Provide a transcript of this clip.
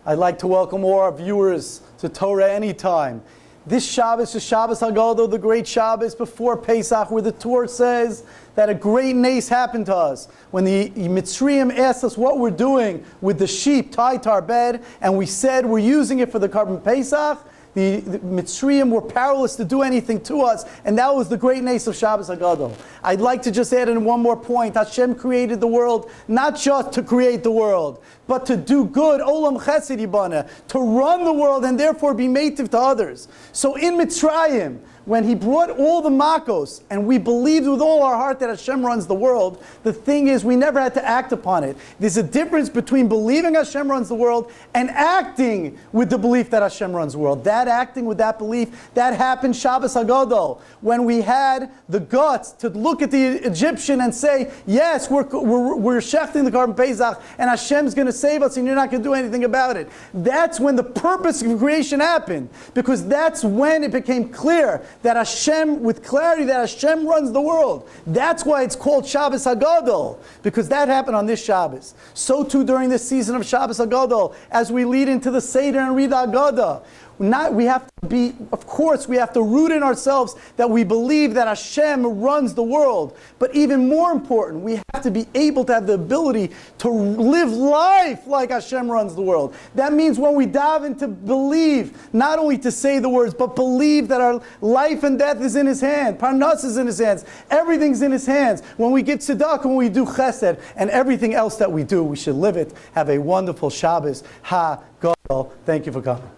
I'd like to welcome all our viewers to Torah Anytime. This Shabbos is Shabbos Hagadol, the great Shabbos before Pesach, where the Torah says that a great nace happened to us. When the Mitzrayim asked us what we're doing with the sheep tied to our bed, and we said we're using it for the Karban Pesach, the Mitzrayim were powerless to do anything to us, and that was the great nace of Shabbos Hagadol. I'd like to just add in one more point. Hashem created the world not just to create the world, but to do good, olam chesed yibana, to run the world and therefore be native to others. So in Mitzrayim, when he brought all the makos, and we believed with all our heart that Hashem runs the world, the thing is we never had to act upon it. There's a difference between believing Hashem runs the world and acting with the belief that Hashem runs the world. That acting with that belief, that happened Shabbos Hagadol, when we had the guts to look at the Egyptian and say, yes, we're shechting the Karban Pesach, and Hashem's going to save us, and you're not going to do anything about it. That's when the purpose of creation happened, because that's when it became clear that Hashem, with clarity, that Hashem runs the world. That's why it's called Shabbos Hagadol, because that happened on this Shabbos. So too during this season of Shabbos Hagadol, as we lead into the Seder and read the Haggadah. We have to be, of course, we have to root in ourselves that we believe that Hashem runs the world. But even more important, we have to be able to have the ability to live life like Hashem runs the world. That means when we dive into believe, not only to say the words, but believe that our life and death is in His hand. Parnas is in His hands. Everything's in His hands. When we give tzedakah, when we do chesed, and everything else that we do, we should live it. Have a wonderful Shabbos. Hagadol. Thank you for coming.